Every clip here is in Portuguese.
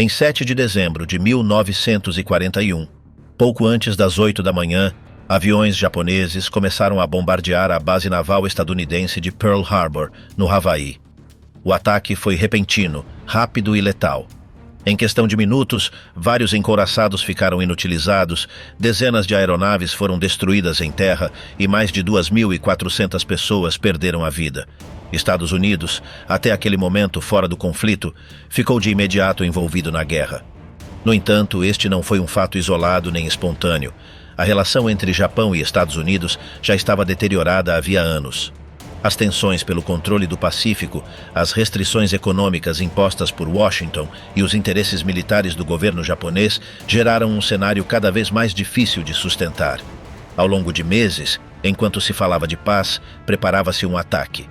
Em 7 de dezembro de 1941, pouco antes das 8 da manhã, aviões japoneses começaram a bombardear a base naval estadunidense de Pearl Harbor, no Havaí. O ataque foi repentino, rápido e letal. Em questão de minutos, vários encouraçados ficaram inutilizados, dezenas de aeronaves foram destruídas em terra e mais de 2.400 pessoas perderam a vida. Estados Unidos, até aquele momento fora do conflito, ficou de imediato envolvido na guerra. No entanto, este não foi um fato isolado nem espontâneo. A relação entre Japão e Estados Unidos já estava deteriorada havia anos. As tensões pelo controle do Pacífico, as restrições econômicas impostas por Washington e os interesses militares do governo japonês geraram um cenário cada vez mais difícil de sustentar. Ao longo de meses, enquanto se falava de paz, preparava-se um ataque.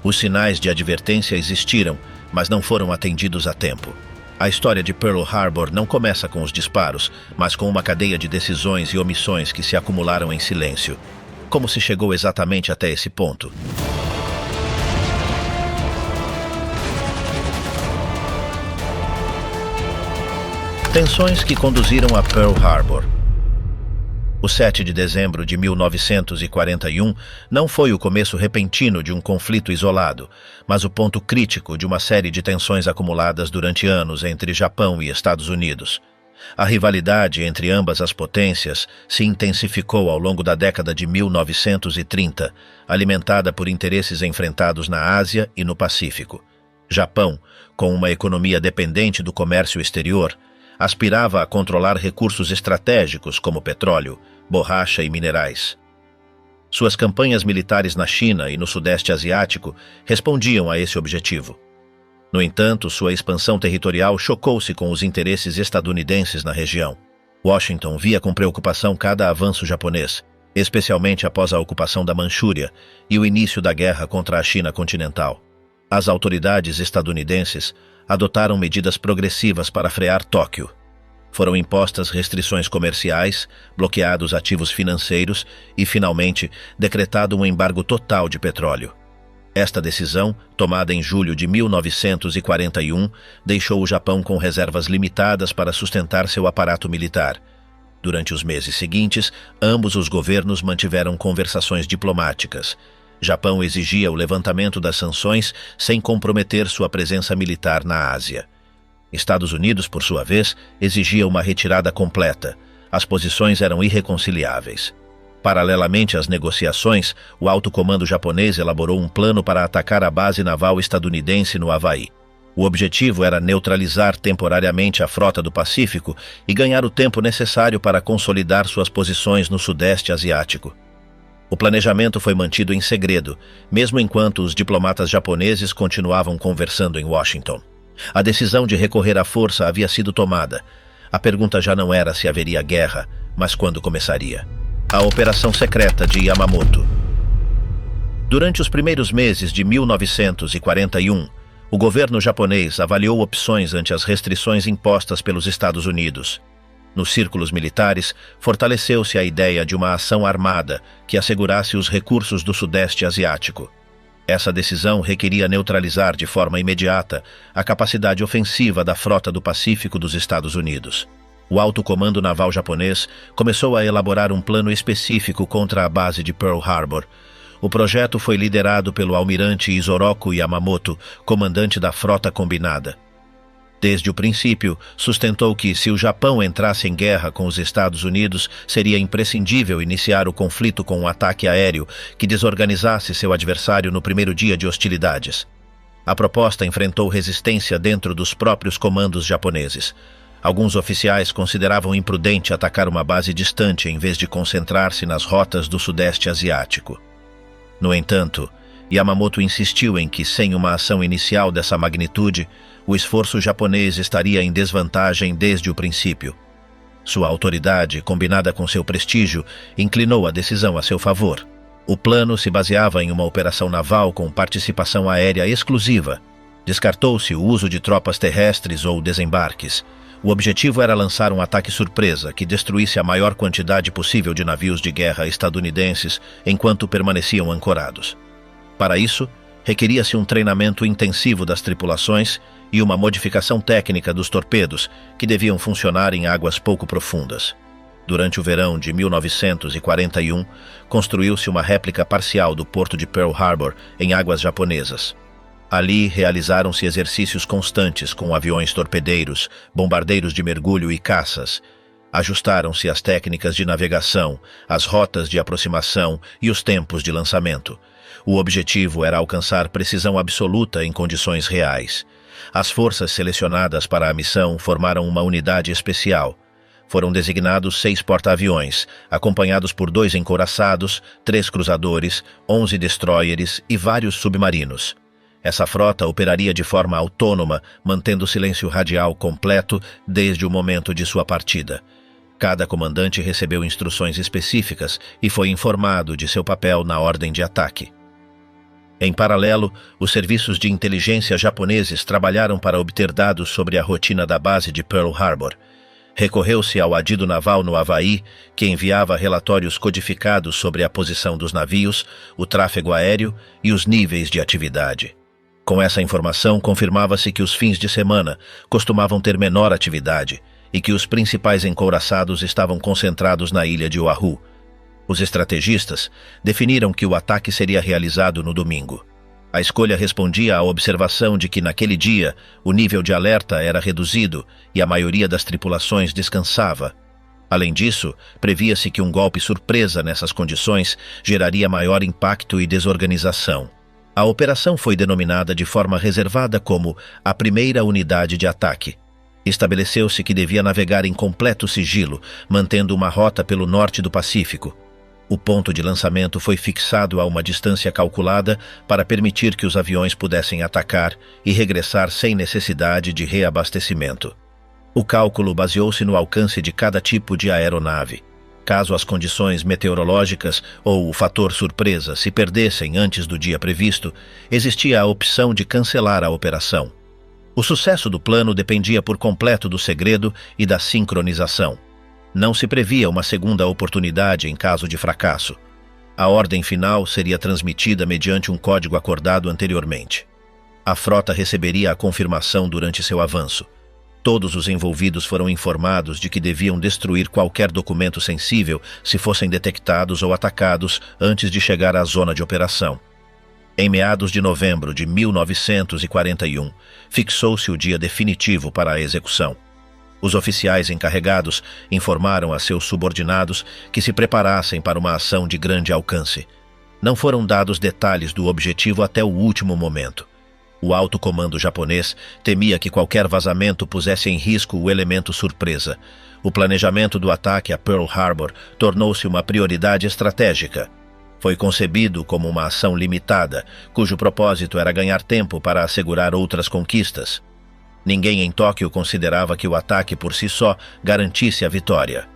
Os sinais de advertência existiram, mas não foram atendidos a tempo. A história de Pearl Harbor não começa com os disparos, mas com uma cadeia de decisões e omissões que se acumularam em silêncio. Como se chegou exatamente até esse ponto? Tensões que conduziram a Pearl Harbor. O 7 de dezembro de 1941 não foi o começo repentino de um conflito isolado, mas o ponto crítico de uma série de tensões acumuladas durante anos entre Japão e Estados Unidos. A rivalidade entre ambas as potências se intensificou ao longo da década de 1930, alimentada por interesses enfrentados na Ásia e no Pacífico. Japão, com uma economia dependente do comércio exterior, aspirava a controlar recursos estratégicos como petróleo, borracha e minerais. Suas campanhas militares na China e no Sudeste Asiático respondiam a esse objetivo. No entanto, sua expansão territorial chocou-se com os interesses estadunidenses na região. Washington via com preocupação cada avanço japonês, especialmente após a ocupação da Manchúria e o início da guerra contra a China continental. As autoridades estadunidenses adotaram medidas progressivas para frear Tóquio. Foram impostas restrições comerciais, bloqueados ativos financeiros e, finalmente, decretado um embargo total de petróleo. Esta decisão, tomada em julho de 1941, deixou o Japão com reservas limitadas para sustentar seu aparato militar. Durante os meses seguintes, ambos os governos mantiveram conversações diplomáticas. Japão exigia o levantamento das sanções sem comprometer sua presença militar na Ásia. Estados Unidos, por sua vez, exigia uma retirada completa. As posições eram irreconciliáveis. Paralelamente às negociações, o alto comando japonês elaborou um plano para atacar a base naval estadunidense no Havaí. O objetivo era neutralizar temporariamente a frota do Pacífico e ganhar o tempo necessário para consolidar suas posições no Sudeste Asiático. O planejamento foi mantido em segredo, mesmo enquanto os diplomatas japoneses continuavam conversando em Washington. A decisão de recorrer à força havia sido tomada. A pergunta já não era se haveria guerra, mas quando começaria. A Operação Secreta de Yamamoto. Durante os primeiros meses de 1941, o governo japonês avaliou opções ante as restrições impostas pelos Estados Unidos. Nos círculos militares, fortaleceu-se a ideia de uma ação armada que assegurasse os recursos do Sudeste Asiático. Essa decisão requeria neutralizar de forma imediata a capacidade ofensiva da frota do Pacífico dos Estados Unidos. O alto comando naval japonês começou a elaborar um plano específico contra a base de Pearl Harbor. O projeto foi liderado pelo almirante Isoroku Yamamoto, comandante da frota combinada. Desde o princípio, sustentou que, se o Japão entrasse em guerra com os Estados Unidos, seria imprescindível iniciar o conflito com um ataque aéreo que desorganizasse seu adversário no primeiro dia de hostilidades. A proposta enfrentou resistência dentro dos próprios comandos japoneses. Alguns oficiais consideravam imprudente atacar uma base distante em vez de concentrar-se nas rotas do Sudeste Asiático. No entanto, Yamamoto insistiu em que, sem uma ação inicial dessa magnitude, o esforço japonês estaria em desvantagem desde o princípio. Sua autoridade, combinada com seu prestígio, inclinou a decisão a seu favor. O plano se baseava em uma operação naval com participação aérea exclusiva. Descartou-se o uso de tropas terrestres ou desembarques. O objetivo era lançar um ataque surpresa que destruísse a maior quantidade possível de navios de guerra estadunidenses enquanto permaneciam ancorados. Para isso, requeria-se um treinamento intensivo das tripulações e uma modificação técnica dos torpedos, que deviam funcionar em águas pouco profundas. Durante o verão de 1941, construiu-se uma réplica parcial do porto de Pearl Harbor em águas japonesas. Ali realizaram-se exercícios constantes com aviões torpedeiros, bombardeiros de mergulho e caças. Ajustaram-se as técnicas de navegação, as rotas de aproximação e os tempos de lançamento. O objetivo era alcançar precisão absoluta em condições reais. As forças selecionadas para a missão formaram uma unidade especial. Foram designados 6 porta-aviões, acompanhados por 2 encouraçados, 3 cruzadores, 11 destroyers e vários submarinos. Essa frota operaria de forma autônoma, mantendo o silêncio radial completo desde o momento de sua partida. Cada comandante recebeu instruções específicas e foi informado de seu papel na ordem de ataque. Em paralelo, os serviços de inteligência japoneses trabalharam para obter dados sobre a rotina da base de Pearl Harbor. Recorreu-se ao adido naval no Havaí, que enviava relatórios codificados sobre a posição dos navios, o tráfego aéreo e os níveis de atividade. Com essa informação, confirmava-se que os fins de semana costumavam ter menor atividade e que os principais encouraçados estavam concentrados na ilha de Oahu. Os estrategistas definiram que o ataque seria realizado no domingo. A escolha respondia à observação de que, naquele dia, o nível de alerta era reduzido e a maioria das tripulações descansava. Além disso, previa-se que um golpe surpresa nessas condições geraria maior impacto e desorganização. A operação foi denominada de forma reservada como a primeira unidade de ataque. Estabeleceu-se que devia navegar em completo sigilo, mantendo uma rota pelo norte do Pacífico. O ponto de lançamento foi fixado a uma distância calculada para permitir que os aviões pudessem atacar e regressar sem necessidade de reabastecimento. O cálculo baseou-se no alcance de cada tipo de aeronave. Caso as condições meteorológicas ou o fator surpresa se perdessem antes do dia previsto, existia a opção de cancelar a operação. O sucesso do plano dependia por completo do segredo e da sincronização. Não se previa uma segunda oportunidade em caso de fracasso. A ordem final seria transmitida mediante um código acordado anteriormente. A frota receberia a confirmação durante seu avanço. Todos os envolvidos foram informados de que deviam destruir qualquer documento sensível se fossem detectados ou atacados antes de chegar à zona de operação. Em meados de novembro de 1941, fixou-se o dia definitivo para a execução. Os oficiais encarregados informaram a seus subordinados que se preparassem para uma ação de grande alcance. Não foram dados detalhes do objetivo até o último momento. O alto comando japonês temia que qualquer vazamento pusesse em risco o elemento surpresa. O planejamento do ataque a Pearl Harbor tornou-se uma prioridade estratégica. Foi concebido como uma ação limitada, cujo propósito era ganhar tempo para assegurar outras conquistas. Ninguém em Tóquio considerava que o ataque por si só garantisse a vitória.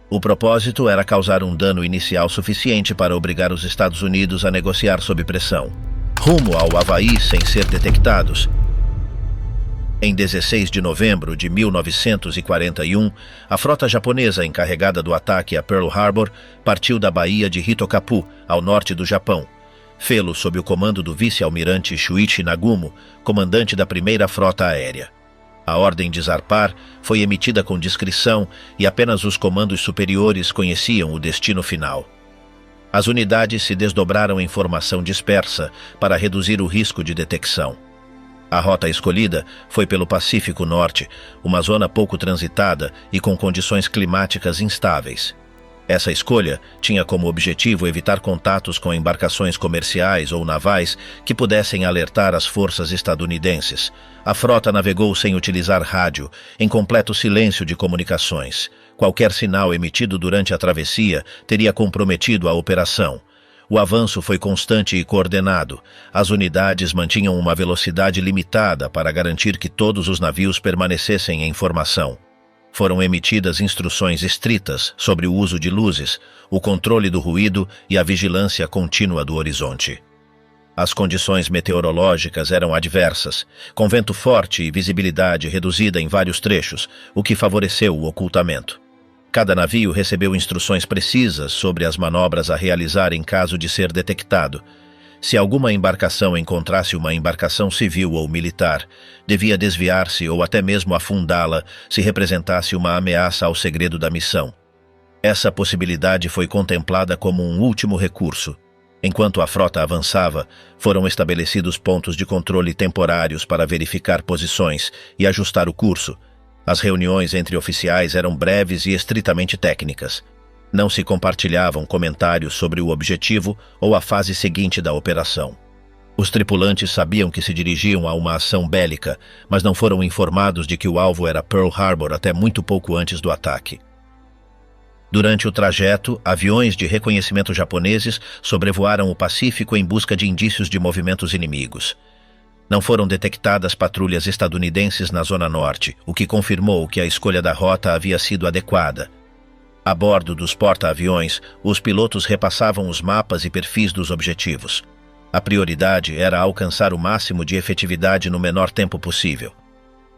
O propósito era causar um dano inicial suficiente para obrigar os Estados Unidos a negociar sob pressão. Rumo ao Havaí sem ser detectados. Em 16 de novembro de 1941, a frota japonesa encarregada do ataque a Pearl Harbor partiu da Baía de Hitokapu, ao norte do Japão. Fê-lo sob o comando do vice-almirante Shuichi Nagumo, comandante da primeira frota aérea. A ordem de zarpar foi emitida com discrição e apenas os comandos superiores conheciam o destino final. As unidades se desdobraram em formação dispersa para reduzir o risco de detecção. A rota escolhida foi pelo Pacífico Norte, uma zona pouco transitada e com condições climáticas instáveis. Essa escolha tinha como objetivo evitar contatos com embarcações comerciais ou navais que pudessem alertar as forças estadunidenses. A frota navegou sem utilizar rádio, em completo silêncio de comunicações. Qualquer sinal emitido durante a travessia teria comprometido a operação. O avanço foi constante e coordenado. As unidades mantinham uma velocidade limitada para garantir que todos os navios permanecessem em formação. Foram emitidas instruções estritas sobre o uso de luzes, o controle do ruído e a vigilância contínua do horizonte. As condições meteorológicas eram adversas, com vento forte e visibilidade reduzida em vários trechos, o que favoreceu o ocultamento. Cada navio recebeu instruções precisas sobre as manobras a realizar em caso de ser detectado. Se alguma embarcação encontrasse uma embarcação civil ou militar, devia desviar-se ou até mesmo afundá-la se representasse uma ameaça ao segredo da missão. Essa possibilidade foi contemplada como um último recurso. Enquanto a frota avançava, foram estabelecidos pontos de controle temporários para verificar posições e ajustar o curso. As reuniões entre oficiais eram breves e estritamente técnicas. Não se compartilhavam comentários sobre o objetivo ou a fase seguinte da operação. Os tripulantes sabiam que se dirigiam a uma ação bélica, mas não foram informados de que o alvo era Pearl Harbor até muito pouco antes do ataque. Durante o trajeto, aviões de reconhecimento japoneses sobrevoaram o Pacífico em busca de indícios de movimentos inimigos. Não foram detectadas patrulhas estadunidenses na Zona Norte, o que confirmou que a escolha da rota havia sido adequada. A bordo dos porta-aviões, os pilotos repassavam os mapas e perfis dos objetivos. A prioridade era alcançar o máximo de efetividade no menor tempo possível.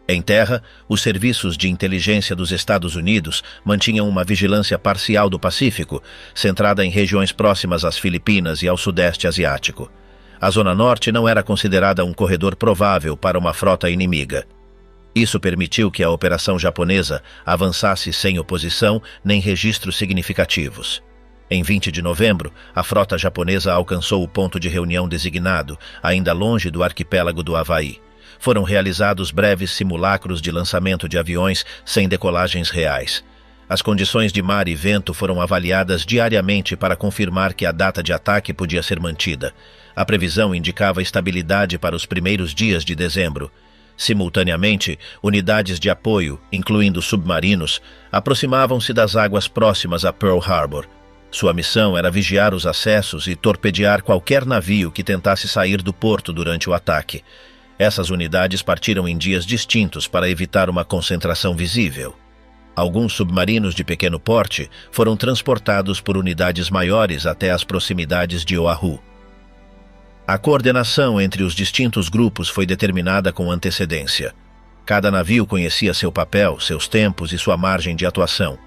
Em terra, os serviços de inteligência dos Estados Unidos mantinham uma vigilância parcial do Pacífico, centrada em regiões próximas às Filipinas e ao Sudeste Asiático. A Zona Norte não era considerada um corredor provável para uma frota inimiga. Isso permitiu que a operação japonesa avançasse sem oposição nem registros significativos. Em 20 de novembro, a frota japonesa alcançou o ponto de reunião designado, ainda longe do arquipélago do Havaí. Foram realizados breves simulacros de lançamento de aviões sem decolagens reais. As condições de mar e vento foram avaliadas diariamente para confirmar que a data de ataque podia ser mantida. A previsão indicava estabilidade para os primeiros dias de dezembro. Simultaneamente, unidades de apoio, incluindo submarinos, aproximavam-se das águas próximas a Pearl Harbor. Sua missão era vigiar os acessos e torpedear qualquer navio que tentasse sair do porto durante o ataque. Essas unidades partiram em dias distintos para evitar uma concentração visível. Alguns submarinos de pequeno porte foram transportados por unidades maiores até as proximidades de Oahu. A coordenação entre os distintos grupos foi determinada com antecedência. Cada navio conhecia seu papel, seus tempos e sua margem de atuação.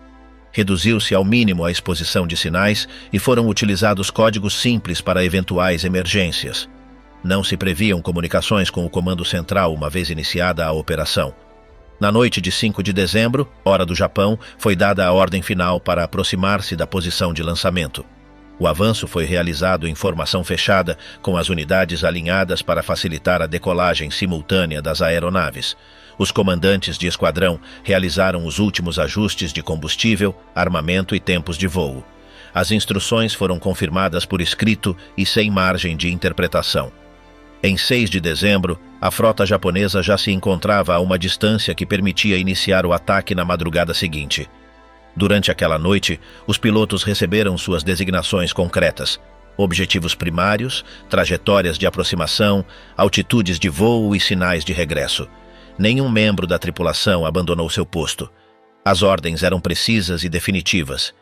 Reduziu-se ao mínimo a exposição de sinais e foram utilizados códigos simples para eventuais emergências. Não se previam comunicações com o Comando Central uma vez iniciada a operação. Na noite de 5 de dezembro, hora do Japão, foi dada a ordem final para aproximar-se da posição de lançamento. O avanço foi realizado em formação fechada, com as unidades alinhadas para facilitar a decolagem simultânea das aeronaves. Os comandantes de esquadrão realizaram os últimos ajustes de combustível, armamento e tempos de voo. As instruções foram confirmadas por escrito e sem margem de interpretação. Em 6 de dezembro, a frota japonesa já se encontrava a uma distância que permitia iniciar o ataque na madrugada seguinte. Durante aquela noite, os pilotos receberam suas designações concretas: objetivos primários, trajetórias de aproximação, altitudes de voo e sinais de regresso. Nenhum membro da tripulação abandonou seu posto. As ordens eram precisas e definitivas.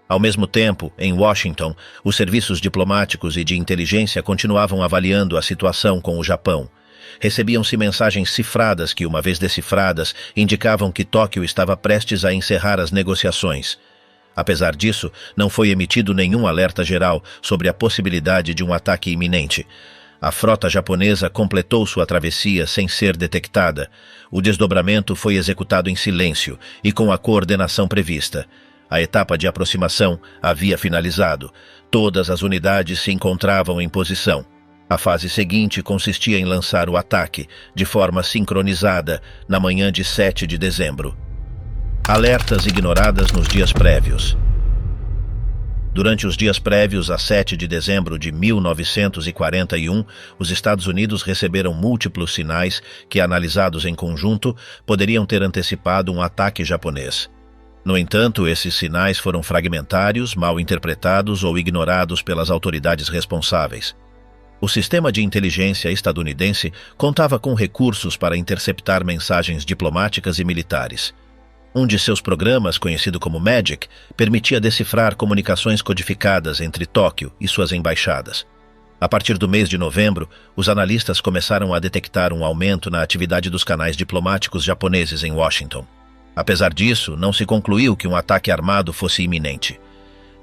Ao mesmo tempo, em Washington, os serviços diplomáticos e de inteligência continuavam avaliando a situação com o Japão. Recebiam-se mensagens cifradas que, uma vez decifradas, indicavam que Tóquio estava prestes a encerrar as negociações. Apesar disso, não foi emitido nenhum alerta geral sobre a possibilidade de um ataque iminente. A frota japonesa completou sua travessia sem ser detectada. O desdobramento foi executado em silêncio e com a coordenação prevista. A etapa de aproximação havia finalizado. Todas as unidades se encontravam em posição. A fase seguinte consistia em lançar o ataque, de forma sincronizada, na manhã de 7 de dezembro. Alertas ignoradas nos dias prévios. Durante os dias prévios a 7 de dezembro de 1941, os Estados Unidos receberam múltiplos sinais que, analisados em conjunto, poderiam ter antecipado um ataque japonês. No entanto, esses sinais foram fragmentários, mal interpretados ou ignorados pelas autoridades responsáveis. O sistema de inteligência estadunidense contava com recursos para interceptar mensagens diplomáticas e militares. Um de seus programas, conhecido como MAGIC, permitia decifrar comunicações codificadas entre Tóquio e suas embaixadas. A partir do mês de novembro, os analistas começaram a detectar um aumento na atividade dos canais diplomáticos japoneses em Washington. Apesar disso, não se concluiu que um ataque armado fosse iminente.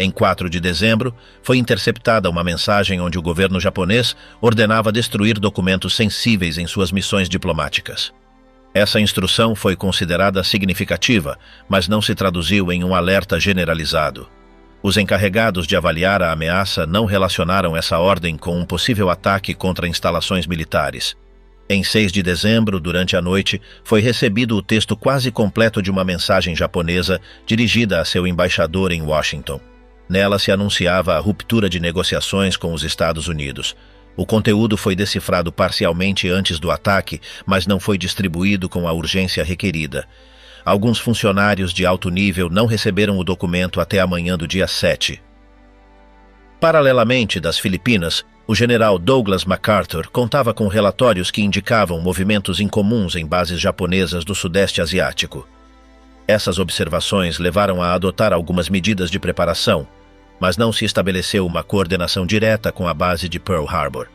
Em 4 de dezembro, foi interceptada uma mensagem onde o governo japonês ordenava destruir documentos sensíveis em suas missões diplomáticas. Essa instrução foi considerada significativa, mas não se traduziu em um alerta generalizado. Os encarregados de avaliar a ameaça não relacionaram essa ordem com um possível ataque contra instalações militares. Em 6 de dezembro, durante a noite, foi recebido o texto quase completo de uma mensagem japonesa dirigida a seu embaixador em Washington. Nela se anunciava a ruptura de negociações com os Estados Unidos. O conteúdo foi decifrado parcialmente antes do ataque, mas não foi distribuído com a urgência requerida. Alguns funcionários de alto nível não receberam o documento até a manhã do dia 7. Paralelamente das Filipinas, o general Douglas MacArthur contava com relatórios que indicavam movimentos incomuns em bases japonesas do Sudeste Asiático. Essas observações levaram a adotar algumas medidas de preparação, mas não se estabeleceu uma coordenação direta com a base de Pearl Harbor.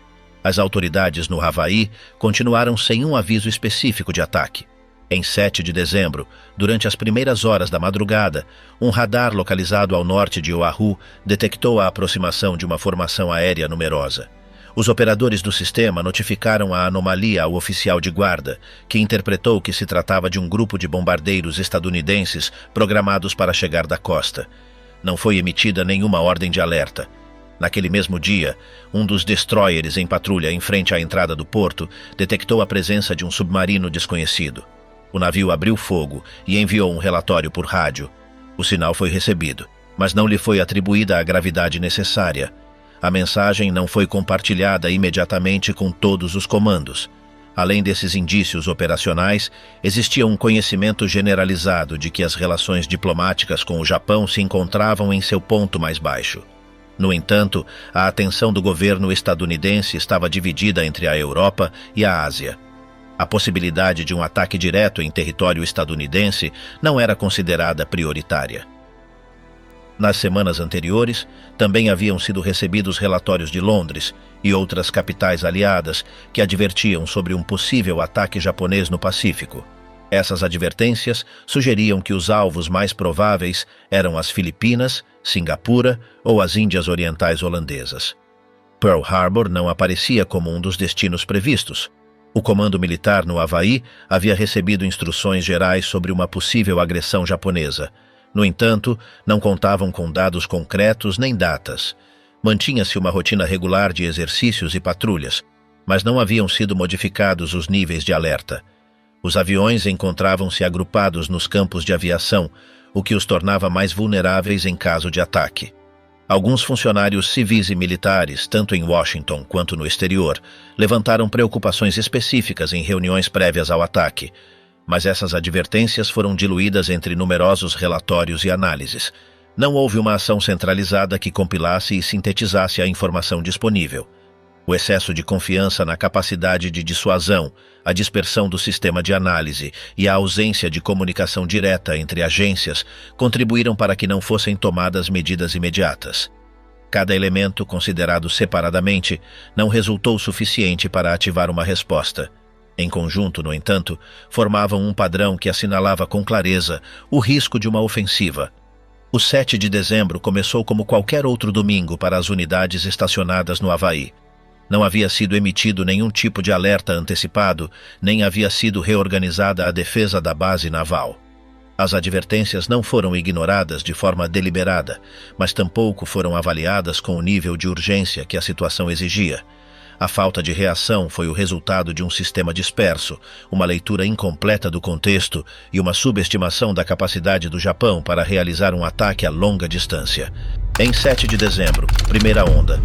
As autoridades no Havaí continuaram sem um aviso específico de ataque. Em 7 de dezembro, durante as primeiras horas da madrugada, um radar localizado ao norte de Oahu detectou a aproximação de uma formação aérea numerosa. Os operadores do sistema notificaram a anomalia ao oficial de guarda, que interpretou que se tratava de um grupo de bombardeiros estadunidenses programados para chegar da costa. Não foi emitida nenhuma ordem de alerta. Naquele mesmo dia, um dos destroyers em patrulha em frente à entrada do porto detectou a presença de um submarino desconhecido. O navio abriu fogo e enviou um relatório por rádio. O sinal foi recebido, mas não lhe foi atribuída a gravidade necessária. A mensagem não foi compartilhada imediatamente com todos os comandos. Além desses indícios operacionais, existia um conhecimento generalizado de que as relações diplomáticas com o Japão se encontravam em seu ponto mais baixo. No entanto, a atenção do governo estadunidense estava dividida entre a Europa e a Ásia. A possibilidade de um ataque direto em território estadunidense não era considerada prioritária. Nas semanas anteriores, também haviam sido recebidos relatórios de Londres e outras capitais aliadas que advertiam sobre um possível ataque japonês no Pacífico. Essas advertências sugeriam que os alvos mais prováveis eram as Filipinas, Singapura ou as Índias Orientais Holandesas. Pearl Harbor não aparecia como um dos destinos previstos. O comando militar no Havaí havia recebido instruções gerais sobre uma possível agressão japonesa. No entanto, não contavam com dados concretos nem datas. Mantinha-se uma rotina regular de exercícios e patrulhas, mas não haviam sido modificados os níveis de alerta. Os aviões encontravam-se agrupados nos campos de aviação, o que os tornava mais vulneráveis em caso de ataque. Alguns funcionários civis e militares, tanto em Washington quanto no exterior, levantaram preocupações específicas em reuniões prévias ao ataque, mas essas advertências foram diluídas entre numerosos relatórios e análises. Não houve uma ação centralizada que compilasse e sintetizasse a informação disponível. O excesso de confiança na capacidade de dissuasão, a dispersão do sistema de análise e a ausência de comunicação direta entre agências contribuíram para que não fossem tomadas medidas imediatas. Cada elemento, considerado separadamente, não resultou suficiente para ativar uma resposta. Em conjunto, no entanto, formavam um padrão que assinalava com clareza o risco de uma ofensiva. O 7 de dezembro começou como qualquer outro domingo para as unidades estacionadas no Havaí. Não havia sido emitido nenhum tipo de alerta antecipado, nem havia sido reorganizada a defesa da base naval. As advertências não foram ignoradas de forma deliberada, mas tampouco foram avaliadas com o nível de urgência que a situação exigia. A falta de reação foi o resultado de um sistema disperso, uma leitura incompleta do contexto e uma subestimação da capacidade do Japão para realizar um ataque a longa distância. Em 7 de dezembro, primeira onda.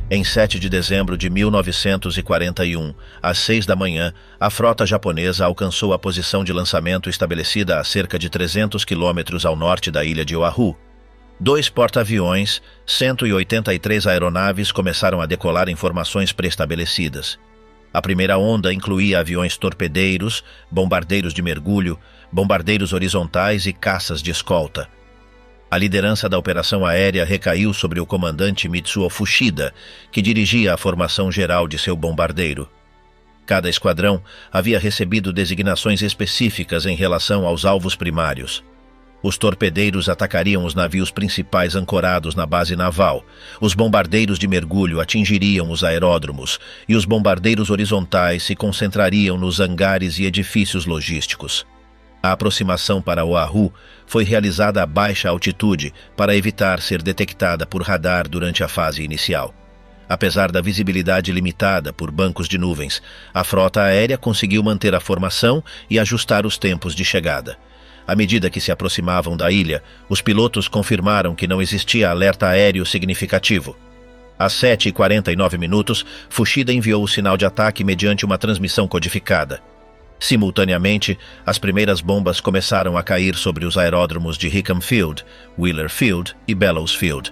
Em 7 de dezembro de 1941, às 6 da manhã, a frota japonesa alcançou a posição de lançamento estabelecida a cerca de 300 quilômetros ao norte da ilha de Oahu. 2 porta-aviões, 183 aeronaves começaram a decolar em formações pré-estabelecidas. A primeira onda incluía aviões torpedeiros, bombardeiros de mergulho, bombardeiros horizontais e caças de escolta. A liderança da operação aérea recaiu sobre o comandante Mitsuo Fuchida, que dirigia a formação geral de seu bombardeiro. Cada esquadrão havia recebido designações específicas em relação aos alvos primários. Os torpedeiros atacariam os navios principais ancorados na base naval, os bombardeiros de mergulho atingiriam os aeródromos e os bombardeiros horizontais se concentrariam nos hangares e edifícios logísticos. A aproximação para Oahu foi realizada a baixa altitude para evitar ser detectada por radar durante a fase inicial. Apesar da visibilidade limitada por bancos de nuvens, a frota aérea conseguiu manter a formação e ajustar os tempos de chegada. À medida que se aproximavam da ilha, os pilotos confirmaram que não existia alerta aéreo significativo. Às 7h49, Fuchida enviou o sinal de ataque mediante uma transmissão codificada. Simultaneamente, as primeiras bombas começaram a cair sobre os aeródromos de Hickam Field, Wheeler Field e Bellows Field.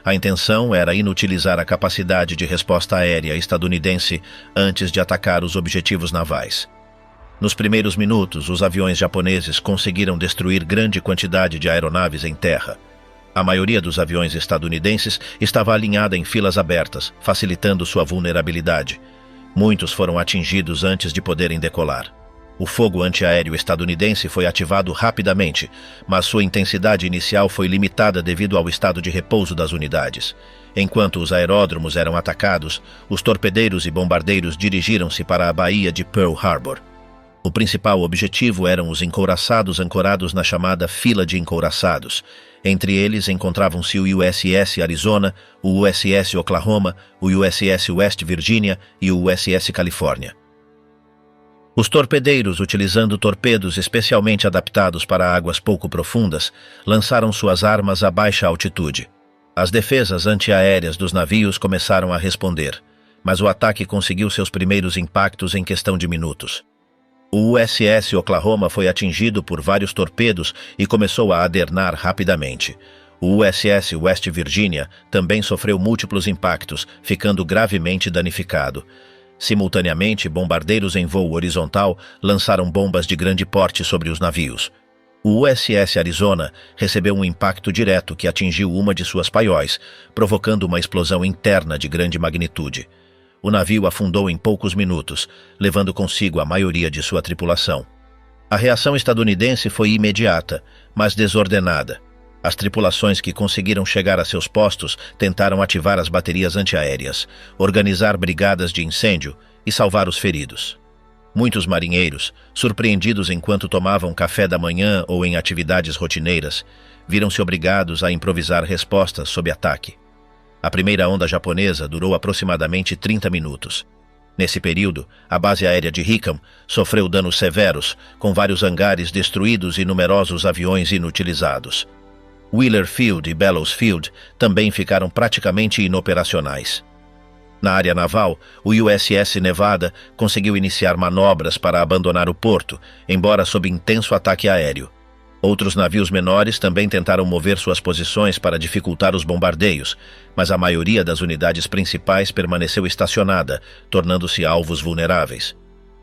A intenção era inutilizar a capacidade de resposta aérea estadunidense antes de atacar os objetivos navais. Nos primeiros minutos, os aviões japoneses conseguiram destruir grande quantidade de aeronaves em terra. A maioria dos aviões estadunidenses estava alinhada em filas abertas, facilitando sua vulnerabilidade. Muitos foram atingidos antes de poderem decolar. O fogo antiaéreo estadunidense foi ativado rapidamente, mas sua intensidade inicial foi limitada devido ao estado de repouso das unidades. Enquanto os aeródromos eram atacados, os torpedeiros e bombardeiros dirigiram-se para a baía de Pearl Harbor. O principal objetivo eram os encouraçados ancorados na chamada Fila de Encouraçados. Entre eles encontravam-se o USS Arizona, o USS Oklahoma, o USS West Virginia e o USS Califórnia. Os torpedeiros, utilizando torpedos especialmente adaptados para águas pouco profundas, lançaram suas armas a baixa altitude. As defesas antiaéreas dos navios começaram a responder, mas o ataque conseguiu seus primeiros impactos em questão de minutos. O USS Oklahoma foi atingido por vários torpedos e começou a adernar rapidamente. O USS West Virginia também sofreu múltiplos impactos, ficando gravemente danificado. Simultaneamente, bombardeiros em voo horizontal lançaram bombas de grande porte sobre os navios. O USS Arizona recebeu um impacto direto que atingiu uma de suas paióis, provocando uma explosão interna de grande magnitude. O navio afundou em poucos minutos, levando consigo a maioria de sua tripulação. A reação estadunidense foi imediata, mas desordenada. As tripulações que conseguiram chegar a seus postos tentaram ativar as baterias antiaéreas, organizar brigadas de incêndio e salvar os feridos. Muitos marinheiros, surpreendidos enquanto tomavam café da manhã ou em atividades rotineiras, viram-se obrigados a improvisar respostas sob ataque. A primeira onda japonesa durou aproximadamente 30 minutos. Nesse período, a base aérea de Hickam sofreu danos severos, com vários hangares destruídos e numerosos aviões inutilizados. Wheeler Field e Bellows Field também ficaram praticamente inoperacionais. Na área naval, o USS Nevada conseguiu iniciar manobras para abandonar o porto, embora sob intenso ataque aéreo. Outros navios menores também tentaram mover suas posições para dificultar os bombardeios, mas a maioria das unidades principais permaneceu estacionada, tornando-se alvos vulneráveis.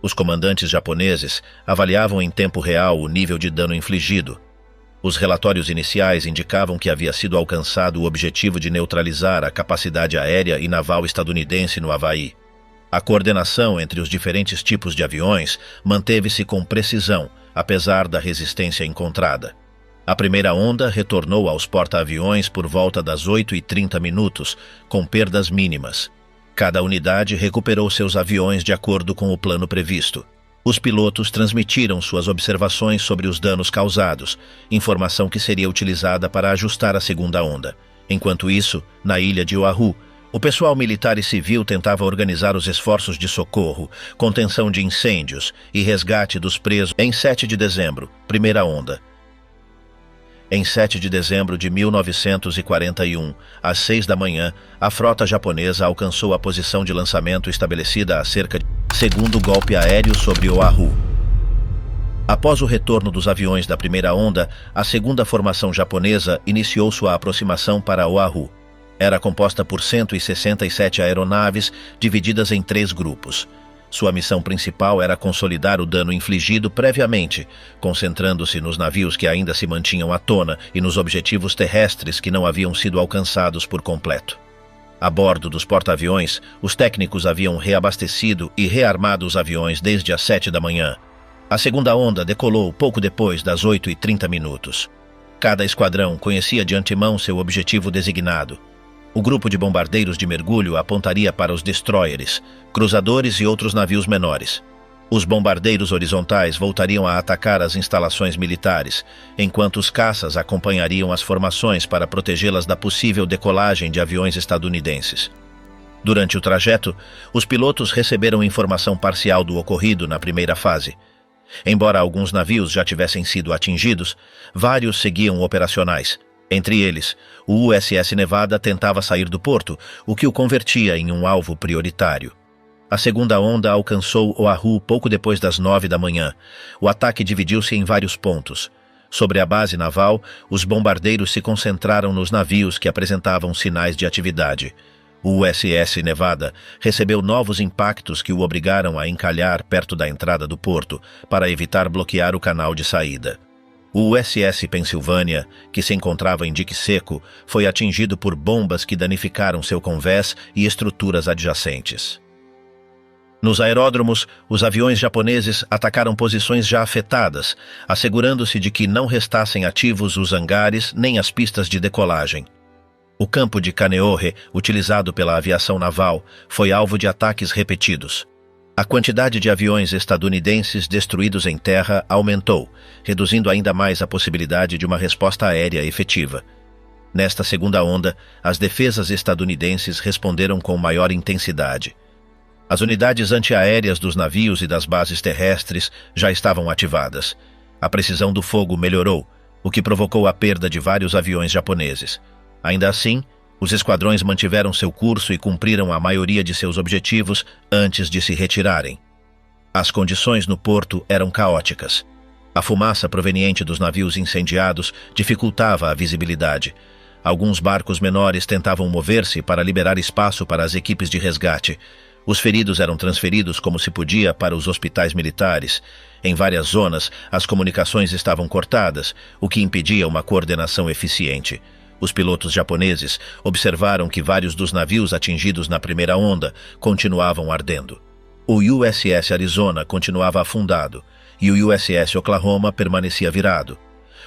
Os comandantes japoneses avaliavam em tempo real o nível de dano infligido. Os relatórios iniciais indicavam que havia sido alcançado o objetivo de neutralizar a capacidade aérea e naval estadunidense no Havaí. A coordenação entre os diferentes tipos de aviões manteve-se com precisão, apesar da resistência encontrada. A primeira onda retornou aos porta-aviões por volta das 8h30, com perdas mínimas. Cada unidade recuperou seus aviões de acordo com o plano previsto. Os pilotos transmitiram suas observações sobre os danos causados, informação que seria utilizada para ajustar a segunda onda. Enquanto isso, na ilha de Oahu, o pessoal militar e civil tentava organizar os esforços de socorro, contenção de incêndios e resgate dos presos. Em 7 de dezembro, primeira onda. Em 7 de dezembro de 1941, às 6 da manhã, a frota japonesa alcançou a posição de lançamento estabelecida há cerca de segundo golpe aéreo sobre Oahu. Após o retorno dos aviões da primeira onda, a segunda formação japonesa iniciou sua aproximação para Oahu. Era composta por 167 aeronaves, divididas em 3 grupos. Sua missão principal era consolidar o dano infligido previamente, concentrando-se nos navios que ainda se mantinham à tona e nos objetivos terrestres que não haviam sido alcançados por completo. A bordo dos porta-aviões, os técnicos haviam reabastecido e rearmado os aviões desde as 7 da manhã. A segunda onda decolou pouco depois das 8h30. Cada esquadrão conhecia de antemão seu objetivo designado. O grupo de bombardeiros de mergulho apontaria para os destroyers, cruzadores e outros navios menores. Os bombardeiros horizontais voltariam a atacar as instalações militares, enquanto os caças acompanhariam as formações para protegê-las da possível decolagem de aviões estadunidenses. Durante o trajeto, os pilotos receberam informação parcial do ocorrido na primeira fase. Embora alguns navios já tivessem sido atingidos, vários seguiam operacionais. Entre eles, o USS Nevada tentava sair do porto, o que o convertia em um alvo prioritário. A segunda onda alcançou Oahu pouco depois das 9 da manhã. O ataque dividiu-se em vários pontos. Sobre a base naval, os bombardeiros se concentraram nos navios que apresentavam sinais de atividade. O USS Nevada recebeu novos impactos que o obrigaram a encalhar perto da entrada do porto para evitar bloquear o canal de saída. O USS Pennsylvania, que se encontrava em dique seco, foi atingido por bombas que danificaram seu convés e estruturas adjacentes. Nos aeródromos, os aviões japoneses atacaram posições já afetadas, assegurando-se de que não restassem ativos os hangares nem as pistas de decolagem. O campo de Kaneohe, utilizado pela aviação naval, foi alvo de ataques repetidos. A quantidade de aviões estadunidenses destruídos em terra aumentou, reduzindo ainda mais a possibilidade de uma resposta aérea efetiva. Nesta segunda onda, as defesas estadunidenses responderam com maior intensidade. As unidades antiaéreas dos navios e das bases terrestres já estavam ativadas. A precisão do fogo melhorou, o que provocou a perda de vários aviões japoneses. Ainda assim, os esquadrões mantiveram seu curso e cumpriram a maioria de seus objetivos antes de se retirarem. As condições no porto eram caóticas. A fumaça proveniente dos navios incendiados dificultava a visibilidade. Alguns barcos menores tentavam mover-se para liberar espaço para as equipes de resgate. Os feridos eram transferidos como se podia para os hospitais militares. Em várias zonas, as comunicações estavam cortadas, o que impedia uma coordenação eficiente. Os pilotos japoneses observaram que vários dos navios atingidos na primeira onda continuavam ardendo. O USS Arizona continuava afundado e o USS Oklahoma permanecia virado.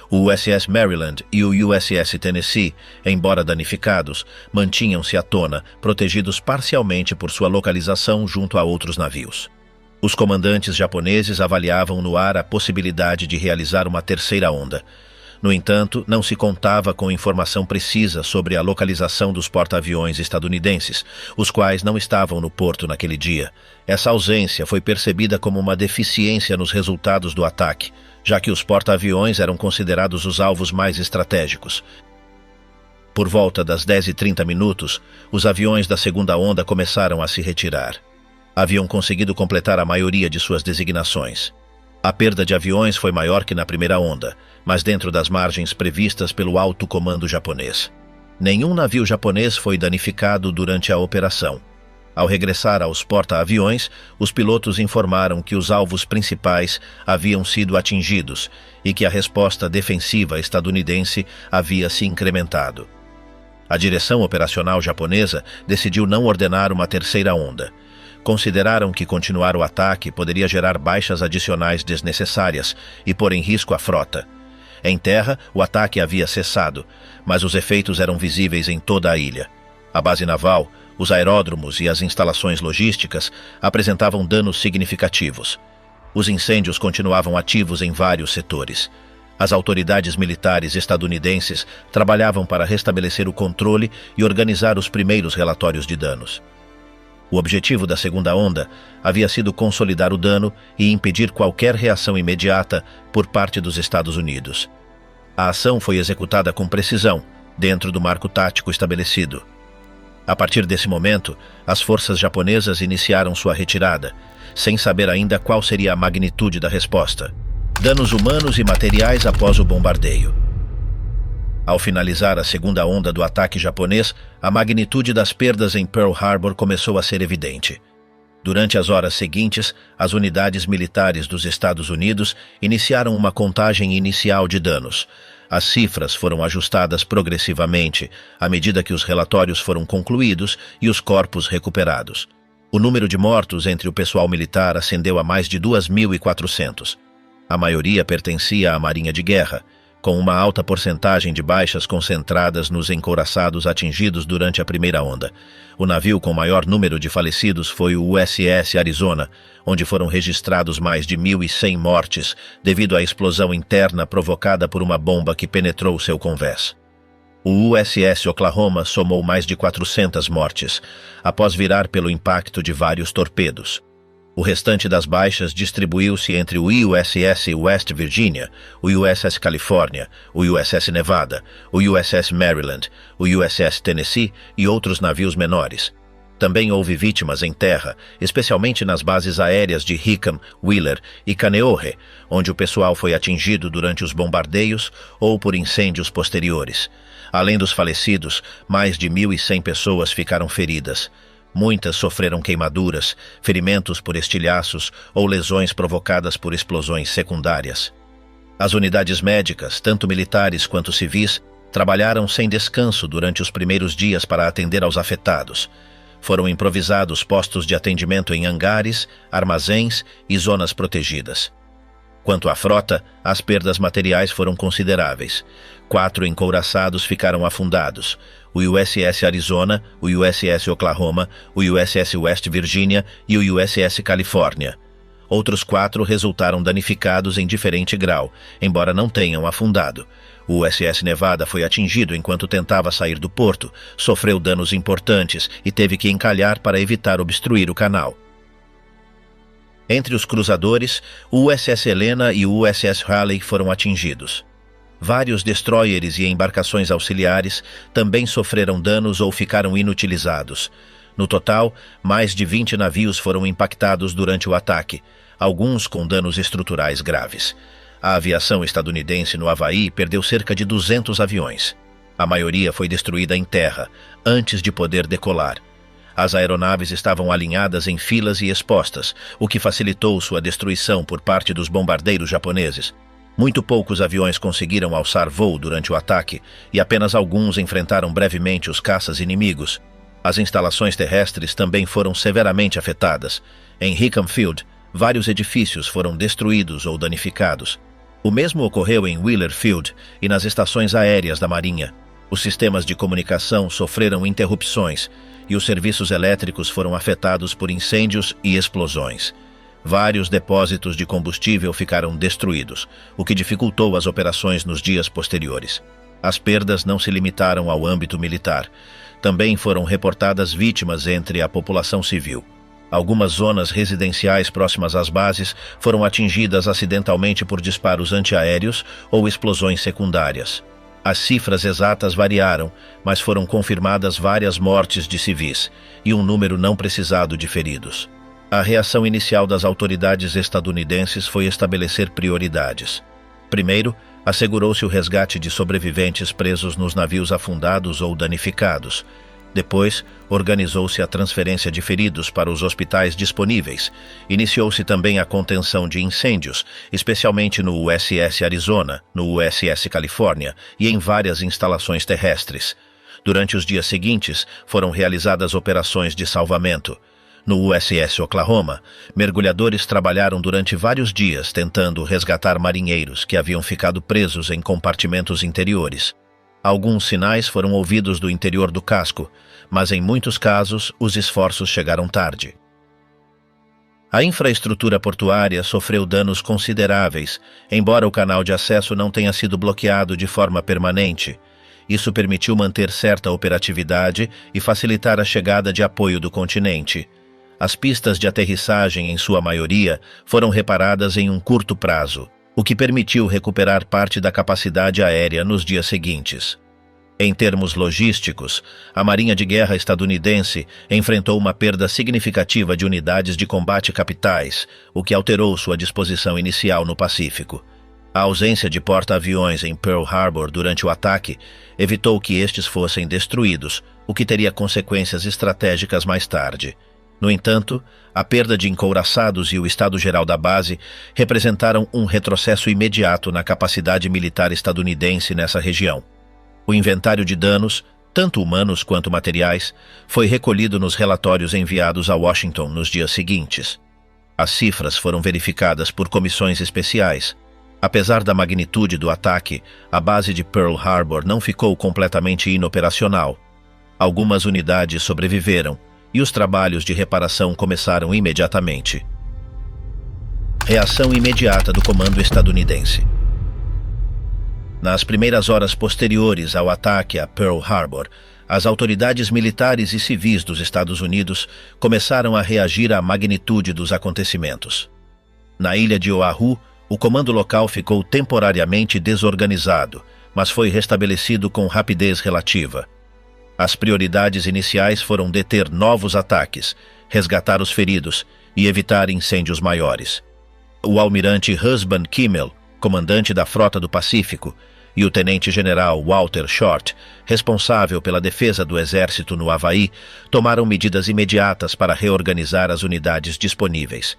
O USS Maryland e o USS Tennessee, embora danificados, mantinham-se à tona, protegidos parcialmente por sua localização junto a outros navios. Os comandantes japoneses avaliavam no ar a possibilidade de realizar uma terceira onda. No entanto, não se contava com informação precisa sobre a localização dos porta-aviões estadunidenses, os quais não estavam no porto naquele dia. Essa ausência foi percebida como uma deficiência nos resultados do ataque, já que os porta-aviões eram considerados os alvos mais estratégicos. Por volta das 10h30, os aviões da segunda onda começaram a se retirar. Haviam conseguido completar a maioria de suas designações. A perda de aviões foi maior que na primeira onda, mas dentro das margens previstas pelo alto comando japonês. Nenhum navio japonês foi danificado durante a operação. Ao regressar aos porta-aviões, os pilotos informaram que os alvos principais haviam sido atingidos e que a resposta defensiva estadunidense havia se incrementado. A direção operacional japonesa decidiu não ordenar uma terceira onda. Consideraram que continuar o ataque poderia gerar baixas adicionais desnecessárias e pôr em risco a frota. Em terra, o ataque havia cessado, mas os efeitos eram visíveis em toda a ilha. A base naval, os aeródromos e as instalações logísticas apresentavam danos significativos. Os incêndios continuavam ativos em vários setores. As autoridades militares estadunidenses trabalhavam para restabelecer o controle e organizar os primeiros relatórios de danos. O objetivo da segunda onda havia sido consolidar o dano e impedir qualquer reação imediata por parte dos Estados Unidos. A ação foi executada com precisão, dentro do marco tático estabelecido. A partir desse momento, as forças japonesas iniciaram sua retirada, sem saber ainda qual seria a magnitude da resposta. Danos humanos e materiais após o bombardeio. Ao finalizar a segunda onda do ataque japonês, a magnitude das perdas em Pearl Harbor começou a ser evidente. Durante as horas seguintes, as unidades militares dos Estados Unidos iniciaram uma contagem inicial de danos. As cifras foram ajustadas progressivamente, à medida que os relatórios foram concluídos e os corpos recuperados. O número de mortos entre o pessoal militar ascendeu a mais de 2.400. A maioria pertencia à Marinha de Guerra, com uma alta porcentagem de baixas concentradas nos encouraçados atingidos durante a primeira onda. O navio com maior número de falecidos foi o USS Arizona, onde foram registrados mais de 1.100 mortes devido à explosão interna provocada por uma bomba que penetrou seu convés. O USS Oklahoma somou mais de 400 mortes, após virar pelo impacto de vários torpedos. O restante das baixas distribuiu-se entre o USS West Virginia, o USS California, o USS Nevada, o USS Maryland, o USS Tennessee e outros navios menores. Também houve vítimas em terra, especialmente nas bases aéreas de Hickam, Wheeler e Kaneohe, onde o pessoal foi atingido durante os bombardeios ou por incêndios posteriores. Além dos falecidos, mais de 1.100 pessoas ficaram feridas. Muitas sofreram queimaduras, ferimentos por estilhaços ou lesões provocadas por explosões secundárias. As unidades médicas, tanto militares quanto civis, trabalharam sem descanso durante os primeiros dias para atender aos afetados. Foram improvisados postos de atendimento em hangares, armazéns e zonas protegidas. Quanto à frota, as perdas materiais foram consideráveis. 4 encouraçados ficaram afundados: o USS Arizona, o USS Oklahoma, o USS West Virginia e o USS California. Outros 4 resultaram danificados em diferente grau, embora não tenham afundado. O USS Nevada foi atingido enquanto tentava sair do porto, sofreu danos importantes e teve que encalhar para evitar obstruir o canal. Entre os cruzadores, o USS Helena e o USS Raleigh foram atingidos. Vários destroyers e embarcações auxiliares também sofreram danos ou ficaram inutilizados. No total, mais de 20 navios foram impactados durante o ataque, alguns com danos estruturais graves. A aviação estadunidense no Havaí perdeu cerca de 200 aviões. A maioria foi destruída em terra, antes de poder decolar. As aeronaves estavam alinhadas em filas e expostas, o que facilitou sua destruição por parte dos bombardeiros japoneses. Muito poucos aviões conseguiram alçar voo durante o ataque e apenas alguns enfrentaram brevemente os caças inimigos. As instalações terrestres também foram severamente afetadas. Em Hickam Field, vários edifícios foram destruídos ou danificados. O mesmo ocorreu em Wheeler Field e nas estações aéreas da Marinha. Os sistemas de comunicação sofreram interrupções e os serviços elétricos foram afetados por incêndios e explosões. Vários depósitos de combustível ficaram destruídos, o que dificultou as operações nos dias posteriores. As perdas não se limitaram ao âmbito militar. Também foram reportadas vítimas entre a população civil. Algumas zonas residenciais próximas às bases foram atingidas acidentalmente por disparos antiaéreos ou explosões secundárias. As cifras exatas variaram, mas foram confirmadas várias mortes de civis e um número não precisado de feridos. A reação inicial das autoridades estadunidenses foi estabelecer prioridades. Primeiro, assegurou-se o resgate de sobreviventes presos nos navios afundados ou danificados. Depois, organizou-se a transferência de feridos para os hospitais disponíveis. Iniciou-se também a contenção de incêndios, especialmente no USS Arizona, no USS California e em várias instalações terrestres. Durante os dias seguintes, foram realizadas operações de salvamento. No USS Oklahoma, mergulhadores trabalharam durante vários dias tentando resgatar marinheiros que haviam ficado presos em compartimentos interiores. Alguns sinais foram ouvidos do interior do casco, mas em muitos casos os esforços chegaram tarde. A infraestrutura portuária sofreu danos consideráveis, embora o canal de acesso não tenha sido bloqueado de forma permanente. Isso permitiu manter certa operatividade e facilitar a chegada de apoio do continente. As pistas de aterrissagem, em sua maioria, foram reparadas em um curto prazo, o que permitiu recuperar parte da capacidade aérea nos dias seguintes. Em termos logísticos, a Marinha de Guerra estadunidense enfrentou uma perda significativa de unidades de combate capitais, o que alterou sua disposição inicial no Pacífico. A ausência de porta-aviões em Pearl Harbor durante o ataque evitou que estes fossem destruídos, o que teria consequências estratégicas mais tarde. No entanto, a perda de encouraçados e o estado geral da base representaram um retrocesso imediato na capacidade militar estadunidense nessa região. O inventário de danos, tanto humanos quanto materiais, foi recolhido nos relatórios enviados a Washington nos dias seguintes. As cifras foram verificadas por comissões especiais. Apesar da magnitude do ataque, a base de Pearl Harbor não ficou completamente inoperacional. Algumas unidades sobreviveram e os trabalhos de reparação começaram imediatamente. Reação imediata do comando estadunidense. Nas primeiras horas posteriores ao ataque a Pearl Harbor, as autoridades militares e civis dos Estados Unidos começaram a reagir à magnitude dos acontecimentos. Na ilha de Oahu, o comando local ficou temporariamente desorganizado, mas foi restabelecido com rapidez relativa. As prioridades iniciais foram deter novos ataques, resgatar os feridos e evitar incêndios maiores. O almirante Husband Kimmel, comandante da Frota do Pacífico, e o tenente-general Walter Short, responsável pela defesa do exército no Havaí, tomaram medidas imediatas para reorganizar as unidades disponíveis.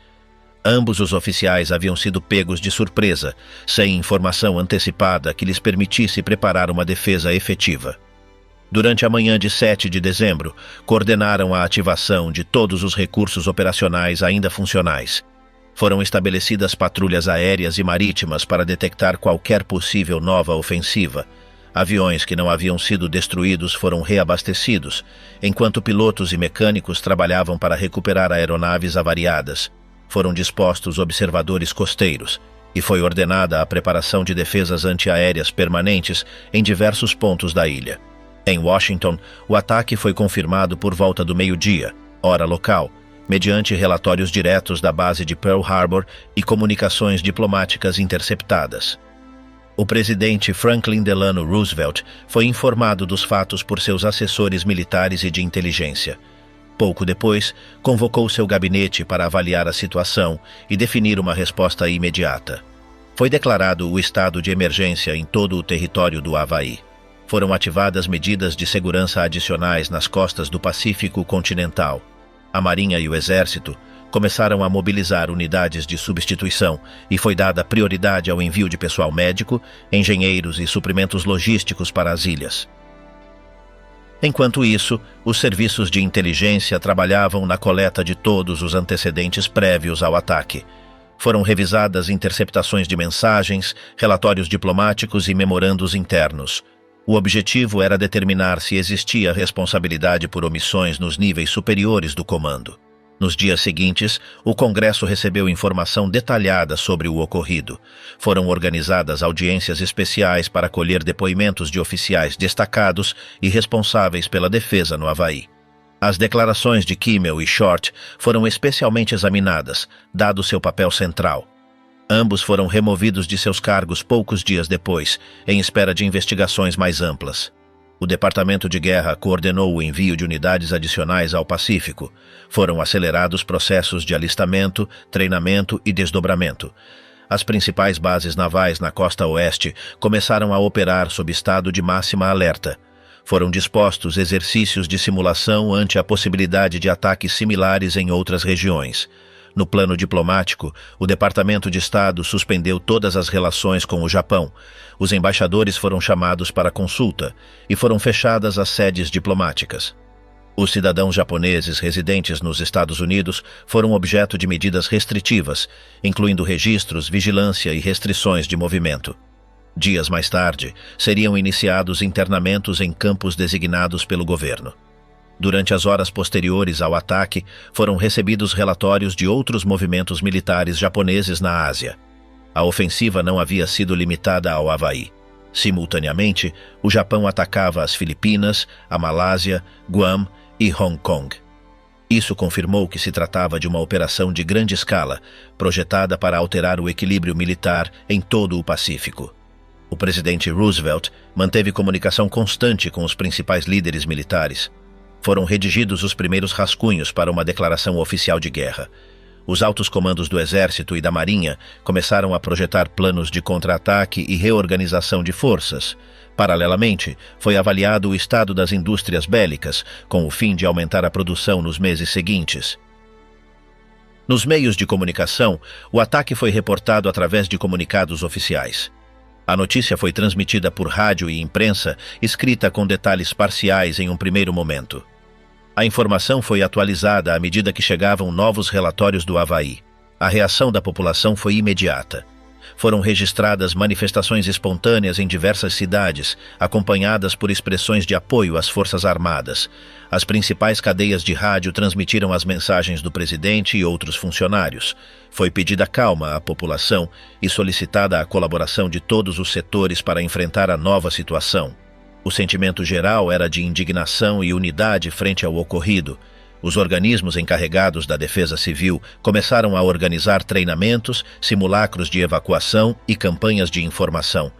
Ambos os oficiais haviam sido pegos de surpresa, sem informação antecipada que lhes permitisse preparar uma defesa efetiva. Durante a manhã de 7 de dezembro, coordenaram a ativação de todos os recursos operacionais ainda funcionais. Foram estabelecidas patrulhas aéreas e marítimas para detectar qualquer possível nova ofensiva. Aviões que não haviam sido destruídos foram reabastecidos, enquanto pilotos e mecânicos trabalhavam para recuperar aeronaves avariadas. Foram dispostos observadores costeiros, e foi ordenada a preparação de defesas antiaéreas permanentes em diversos pontos da ilha. Em Washington, o ataque foi confirmado por volta do meio-dia, hora local, mediante relatórios diretos da base de Pearl Harbor e comunicações diplomáticas interceptadas. O presidente Franklin Delano Roosevelt foi informado dos fatos por seus assessores militares e de inteligência. Pouco depois, convocou seu gabinete para avaliar a situação e definir uma resposta imediata. Foi declarado o estado de emergência em todo o território do Havaí. Foram ativadas medidas de segurança adicionais nas costas do Pacífico continental. A Marinha e o Exército começaram a mobilizar unidades de substituição e foi dada prioridade ao envio de pessoal médico, engenheiros e suprimentos logísticos para as ilhas. Enquanto isso, os serviços de inteligência trabalhavam na coleta de todos os antecedentes prévios ao ataque. Foram revisadas interceptações de mensagens, relatórios diplomáticos e memorandos internos. O objetivo era determinar se existia responsabilidade por omissões nos níveis superiores do comando. Nos dias seguintes, o Congresso recebeu informação detalhada sobre o ocorrido. Foram organizadas audiências especiais para colher depoimentos de oficiais destacados e responsáveis pela defesa no Havaí. As declarações de Kimmel e Short foram especialmente examinadas, dado seu papel central. Ambos foram removidos de seus cargos poucos dias depois, em espera de investigações mais amplas. O Departamento de Guerra coordenou o envio de unidades adicionais ao Pacífico. Foram acelerados processos de alistamento, treinamento e desdobramento. As principais bases navais na costa oeste começaram a operar sob estado de máxima alerta. Foram dispostos exercícios de simulação ante a possibilidade de ataques similares em outras regiões. No plano diplomático, o Departamento de Estado suspendeu todas as relações com o Japão. Os embaixadores foram chamados para consulta e foram fechadas as sedes diplomáticas. Os cidadãos japoneses residentes nos Estados Unidos foram objeto de medidas restritivas, incluindo registros, vigilância e restrições de movimento. Dias mais tarde, seriam iniciados internamentos em campos designados pelo governo. Durante as horas posteriores ao ataque, foram recebidos relatórios de outros movimentos militares japoneses na Ásia. A ofensiva não havia sido limitada ao Havaí. Simultaneamente, o Japão atacava as Filipinas, a Malásia, Guam e Hong Kong. Isso confirmou que se tratava de uma operação de grande escala, projetada para alterar o equilíbrio militar em todo o Pacífico. O presidente Roosevelt manteve comunicação constante com os principais líderes militares. Foram redigidos os primeiros rascunhos para uma declaração oficial de guerra. Os altos comandos do Exército e da Marinha começaram a projetar planos de contra-ataque e reorganização de forças. Paralelamente, foi avaliado o estado das indústrias bélicas, com o fim de aumentar a produção nos meses seguintes. Nos meios de comunicação, o ataque foi reportado através de comunicados oficiais. A notícia foi transmitida por rádio e imprensa, escrita com detalhes parciais em um primeiro momento. A informação foi atualizada à medida que chegavam novos relatórios do Havaí. A reação da população foi imediata. foram registradas manifestações espontâneas em diversas cidades, acompanhadas por expressões de apoio às Forças Armadas. As principais cadeias de rádio transmitiram as mensagens do presidente e outros funcionários. Foi pedida calma à população e solicitada a colaboração de todos os setores para enfrentar a nova situação. O sentimento geral era de indignação e unidade frente ao ocorrido. Os organismos encarregados da defesa civil começaram a organizar treinamentos, simulacros de evacuação e campanhas de informação.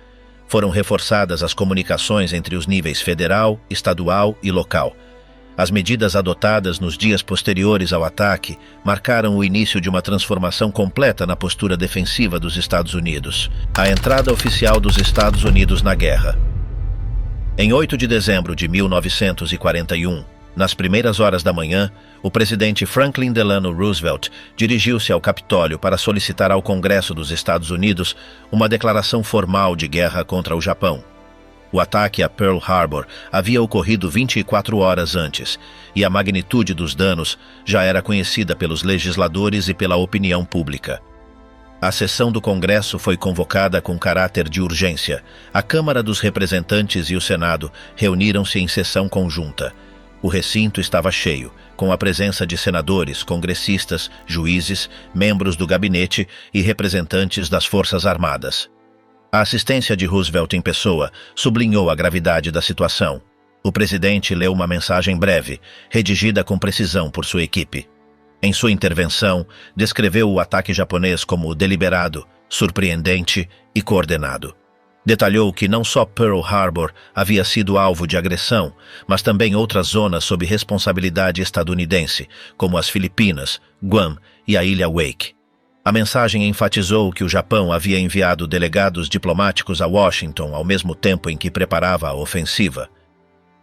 Foram reforçadas as comunicações entre os níveis federal, estadual e local. As medidas adotadas nos dias posteriores ao ataque marcaram o início de uma transformação completa na postura defensiva dos Estados Unidos. A entrada oficial dos Estados Unidos na guerra. Em 8 de dezembro de 1941, nas primeiras horas da manhã, o presidente Franklin Delano Roosevelt dirigiu-se ao Capitólio para solicitar ao Congresso dos Estados Unidos uma declaração formal de guerra contra o Japão. O ataque a Pearl Harbor havia ocorrido 24 horas antes, e a magnitude dos danos já era conhecida pelos legisladores e pela opinião pública. A sessão do Congresso foi convocada com caráter de urgência. A Câmara dos Representantes e o Senado reuniram-se em sessão conjunta. O recinto estava cheio, com a presença de senadores, congressistas, juízes, membros do gabinete e representantes das Forças Armadas. A assistência de Roosevelt em pessoa sublinhou a gravidade da situação. O presidente leu uma mensagem breve, redigida com precisão por sua equipe. Em sua intervenção, descreveu o ataque japonês como deliberado, surpreendente e coordenado. Detalhou que não só Pearl Harbor havia sido alvo de agressão, mas também outras zonas sob responsabilidade estadunidense, como as Filipinas, Guam e a ilha Wake. A mensagem enfatizou que o Japão havia enviado delegados diplomáticos a Washington ao mesmo tempo em que preparava a ofensiva.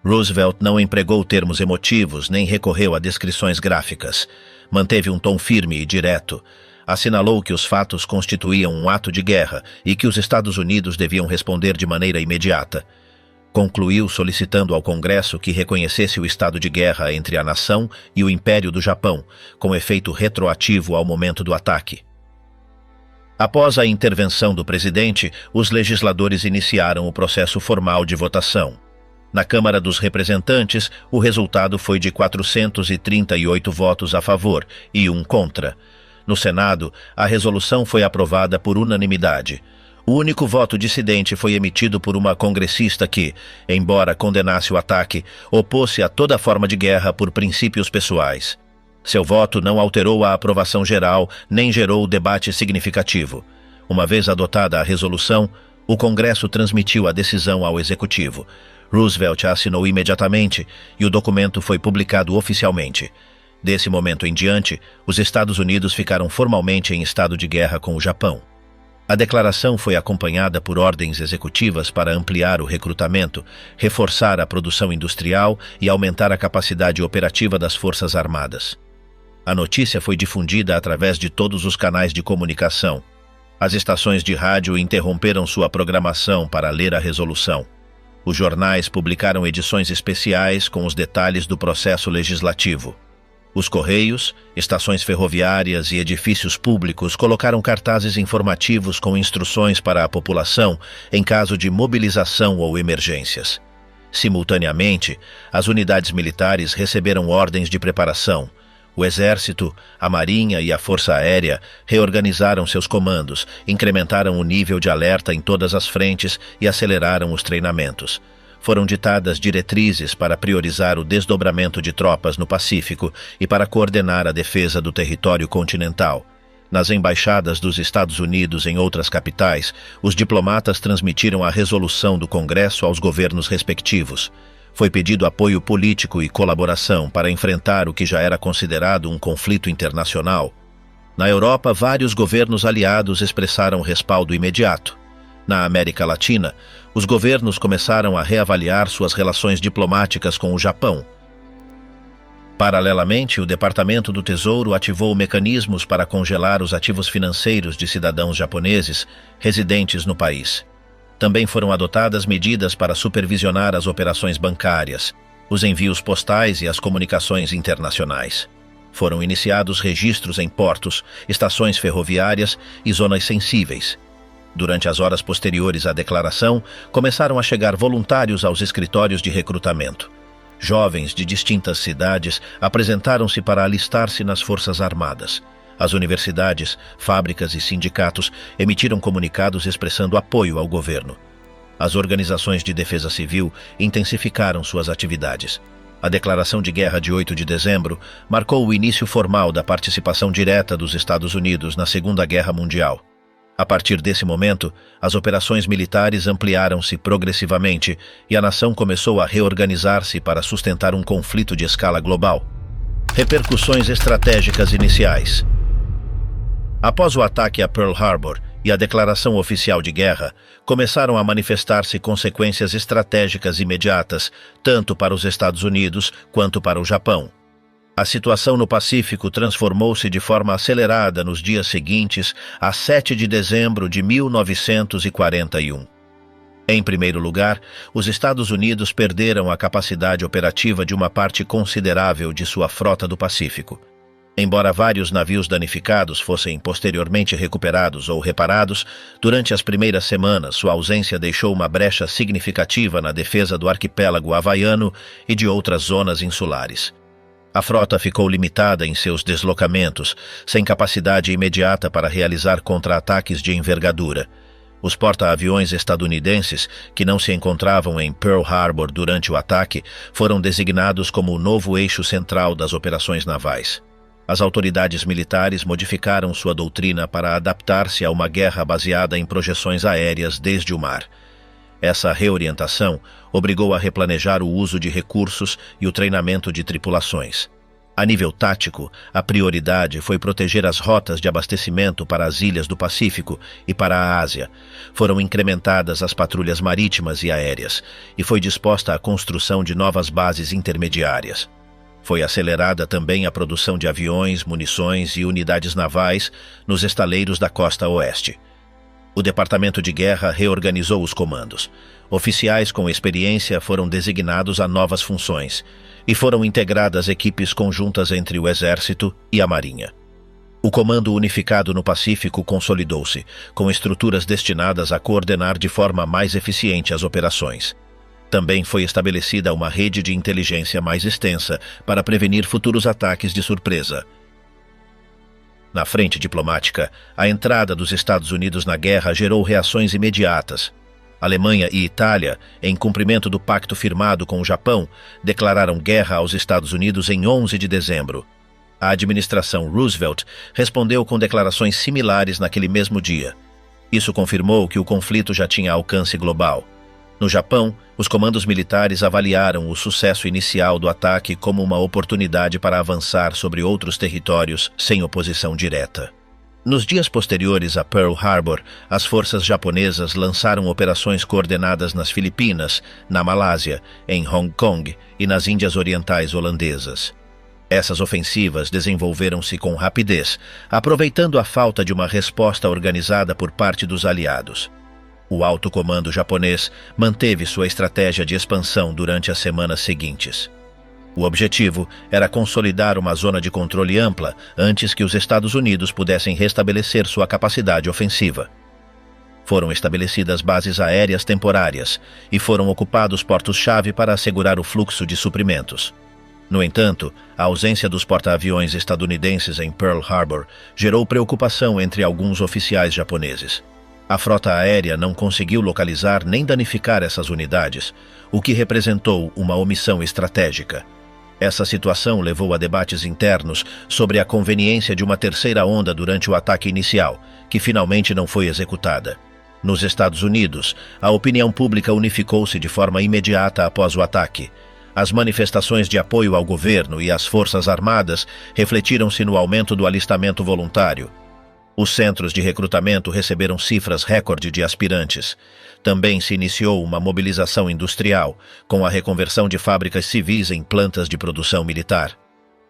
Roosevelt não empregou termos emotivos nem recorreu a descrições gráficas. Manteve um tom firme e direto. Assinalou que os fatos constituíam um ato de guerra e que os Estados Unidos deviam responder de maneira imediata. Concluiu solicitando ao Congresso que reconhecesse o estado de guerra entre a nação e o Império do Japão, com efeito retroativo ao momento do ataque. Após a intervenção do presidente, os legisladores iniciaram o processo formal de votação. Na Câmara dos Representantes, o resultado foi de 438 votos a favor e 1 contra. No Senado, a resolução foi aprovada por unanimidade. O único voto dissidente foi emitido por uma congressista que, embora condenasse o ataque, opôs-se a toda forma de guerra por princípios pessoais. Seu voto não alterou a aprovação geral nem gerou debate significativo. Uma vez adotada a resolução, o Congresso transmitiu a decisão ao Executivo. Roosevelt a assinou imediatamente e o documento foi publicado oficialmente. Desse momento em diante, os Estados Unidos ficaram formalmente em estado de guerra com o Japão. A declaração foi acompanhada por ordens executivas para ampliar o recrutamento, reforçar a produção industrial e aumentar a capacidade operativa das Forças Armadas. A notícia foi difundida através de todos os canais de comunicação. As estações de rádio interromperam sua programação para ler a resolução. Os jornais publicaram edições especiais com os detalhes do processo legislativo. Os correios, estações ferroviárias e edifícios públicos colocaram cartazes informativos com instruções para a população em caso de mobilização ou emergências. Simultaneamente, as unidades militares receberam ordens de preparação. O Exército, a Marinha e a Força Aérea reorganizaram seus comandos, incrementaram o nível de alerta em todas as frentes e aceleraram os treinamentos. Foram ditadas diretrizes para priorizar o desdobramento de tropas no Pacífico e para coordenar a defesa do território continental. Nas embaixadas dos Estados Unidos em outras capitais, os diplomatas transmitiram a resolução do Congresso aos governos respectivos. Foi pedido apoio político e colaboração para enfrentar o que já era considerado um conflito internacional. Na Europa, vários governos aliados expressaram respaldo imediato. Na América Latina, os governos começaram a reavaliar suas relações diplomáticas com o Japão. Paralelamente, o Departamento do Tesouro ativou mecanismos para congelar os ativos financeiros de cidadãos japoneses residentes no país. Também foram adotadas medidas para supervisionar as operações bancárias, os envios postais e as comunicações internacionais. Foram iniciados registros em portos, estações ferroviárias e zonas sensíveis. Durante as horas posteriores à declaração, começaram a chegar voluntários aos escritórios de recrutamento. Jovens de distintas cidades apresentaram-se para alistar-se nas Forças Armadas. As universidades, fábricas e sindicatos emitiram comunicados expressando apoio ao governo. As organizações de defesa civil intensificaram suas atividades. A declaração de guerra de 8 de dezembro marcou o início formal da participação direta dos Estados Unidos na Segunda Guerra Mundial. A partir desse momento, as operações militares ampliaram-se progressivamente e a nação começou a reorganizar-se para sustentar um conflito de escala global. Repercussões estratégicas iniciais. Após o ataque a Pearl Harbor e a declaração oficial de guerra, começaram a manifestar-se consequências estratégicas imediatas, tanto para os Estados Unidos quanto para o Japão. A situação no Pacífico transformou-se de forma acelerada nos dias seguintes a 7 de dezembro de 1941. Em primeiro lugar, os Estados Unidos perderam a capacidade operativa de uma parte considerável de sua frota do Pacífico. Embora vários navios danificados fossem posteriormente recuperados ou reparados, durante as primeiras semanas sua ausência deixou uma brecha significativa na defesa do arquipélago havaiano e de outras zonas insulares. A frota ficou limitada em seus deslocamentos, sem capacidade imediata para realizar contra-ataques de envergadura. Os porta-aviões estadunidenses, que não se encontravam em Pearl Harbor durante o ataque, foram designados como o novo eixo central das operações navais. As autoridades militares modificaram sua doutrina para adaptar-se a uma guerra baseada em projeções aéreas desde o mar. Essa reorientação obrigou a replanejar o uso de recursos e o treinamento de tripulações. A nível tático, a prioridade foi proteger as rotas de abastecimento para as ilhas do Pacífico e para a Ásia. Foram incrementadas as patrulhas marítimas e aéreas, e foi disposta a construção de novas bases intermediárias. Foi acelerada também a produção de aviões, munições e unidades navais nos estaleiros da costa oeste. O Departamento de Guerra reorganizou os comandos. Oficiais com experiência foram designados a novas funções e foram integradas equipes conjuntas entre o Exército e a Marinha. O Comando Unificado no Pacífico consolidou-se, com estruturas destinadas a coordenar de forma mais eficiente as operações. Também foi estabelecida uma rede de inteligência mais extensa para prevenir futuros ataques de surpresa. Na frente diplomática, a entrada dos Estados Unidos na guerra gerou reações imediatas. Alemanha e Itália, em cumprimento do pacto firmado com o Japão, declararam guerra aos Estados Unidos em 11 de dezembro. A administração Roosevelt respondeu com declarações similares naquele mesmo dia. Isso confirmou que o conflito já tinha alcance global. No Japão, os comandos militares avaliaram o sucesso inicial do ataque como uma oportunidade para avançar sobre outros territórios sem oposição direta. Nos dias posteriores a Pearl Harbor, as forças japonesas lançaram operações coordenadas nas Filipinas, na Malásia, em Hong Kong e nas Índias Orientais holandesas. Essas ofensivas desenvolveram-se com rapidez, aproveitando a falta de uma resposta organizada por parte dos aliados. O alto comando japonês manteve sua estratégia de expansão durante as semanas seguintes. O objetivo era consolidar uma zona de controle ampla antes que os Estados Unidos pudessem restabelecer sua capacidade ofensiva. Foram estabelecidas bases aéreas temporárias e foram ocupados portos-chave para assegurar o fluxo de suprimentos. No entanto, a ausência dos porta-aviões estadunidenses em Pearl Harbor gerou preocupação entre alguns oficiais japoneses. A frota aérea não conseguiu localizar nem danificar essas unidades, o que representou uma omissão estratégica. Essa situação levou a debates internos sobre a conveniência de uma terceira onda durante o ataque inicial, que finalmente não foi executada. Nos Estados Unidos, a opinião pública unificou-se de forma imediata após o ataque. As manifestações de apoio ao governo e às Forças Armadas refletiram-se no aumento do alistamento voluntário. Os centros de recrutamento receberam cifras recorde de aspirantes. Também se iniciou uma mobilização industrial, com a reconversão de fábricas civis em plantas de produção militar.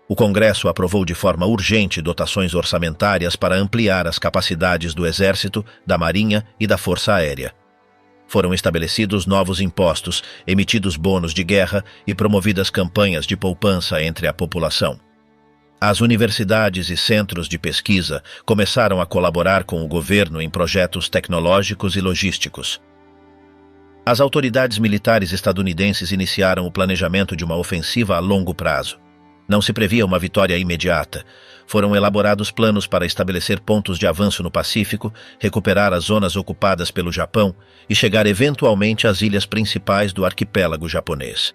O Congresso aprovou de forma urgente dotações orçamentárias para ampliar as capacidades do Exército, da Marinha e da Força Aérea. Foram estabelecidos novos impostos, emitidos bônus de guerra e promovidas campanhas de poupança entre a população. As universidades e centros de pesquisa começaram a colaborar com o governo em projetos tecnológicos e logísticos. As autoridades militares estadunidenses iniciaram o planejamento de uma ofensiva a longo prazo. Não se previa uma vitória imediata. Foram elaborados planos para estabelecer pontos de avanço no Pacífico, recuperar as zonas ocupadas pelo Japão e chegar eventualmente às ilhas principais do arquipélago japonês.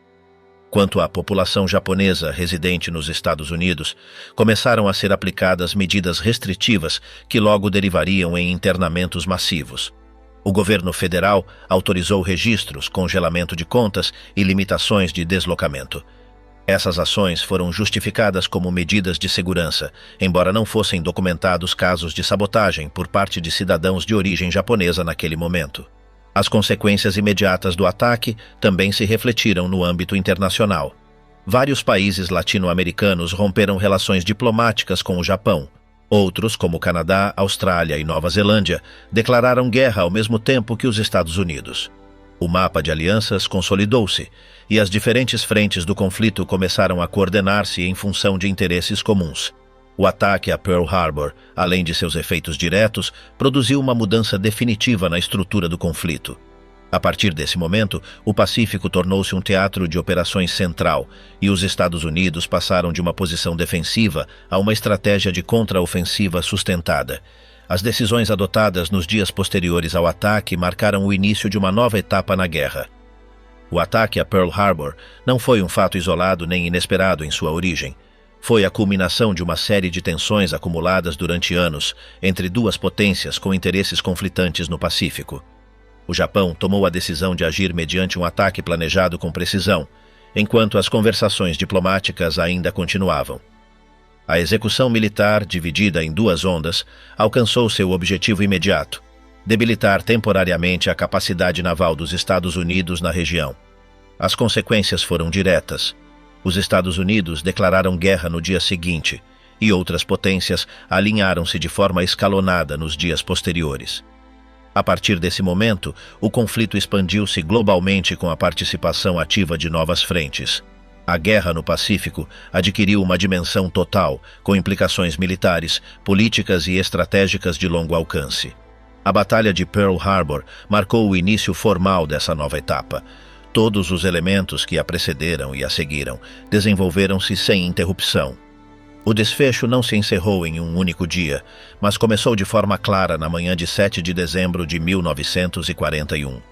Quanto à população japonesa residente nos Estados Unidos, começaram a ser aplicadas medidas restritivas que logo derivariam em internamentos massivos. O governo federal autorizou registros, congelamento de contas e limitações de deslocamento. Essas ações foram justificadas como medidas de segurança, embora não fossem documentados casos de sabotagem por parte de cidadãos de origem japonesa naquele momento. As consequências imediatas do ataque também se refletiram no âmbito internacional. Vários países latino-americanos romperam relações diplomáticas com o Japão. Outros, como Canadá, Austrália e Nova Zelândia, declararam guerra ao mesmo tempo que os Estados Unidos. O mapa de alianças consolidou-se e as diferentes frentes do conflito começaram a coordenar-se em função de interesses comuns. O ataque a Pearl Harbor, além de seus efeitos diretos, produziu uma mudança definitiva na estrutura do conflito. A partir desse momento, o Pacífico tornou-se um teatro de operações central e os Estados Unidos passaram de uma posição defensiva a uma estratégia de contraofensiva sustentada. As decisões adotadas nos dias posteriores ao ataque marcaram o início de uma nova etapa na guerra. O ataque a Pearl Harbor não foi um fato isolado nem inesperado em sua origem. Foi a culminação de uma série de tensões acumuladas durante anos entre duas potências com interesses conflitantes no Pacífico. O Japão tomou a decisão de agir mediante um ataque planejado com precisão, enquanto as conversações diplomáticas ainda continuavam. A execução militar, dividida em duas ondas, alcançou seu objetivo imediato: debilitar temporariamente a capacidade naval dos Estados Unidos na região. As consequências foram diretas. Os Estados Unidos declararam guerra no dia seguinte, e outras potências alinharam-se de forma escalonada nos dias posteriores. A partir desse momento, o conflito expandiu-se globalmente com a participação ativa de novas frentes. A guerra no Pacífico adquiriu uma dimensão total, com implicações militares, políticas e estratégicas de longo alcance. A Batalha de Pearl Harbor marcou o início formal dessa nova etapa. Todos os elementos que a precederam e a seguiram desenvolveram-se sem interrupção. O desfecho não se encerrou em um único dia, mas começou de forma clara na manhã de 7 de dezembro de 1941.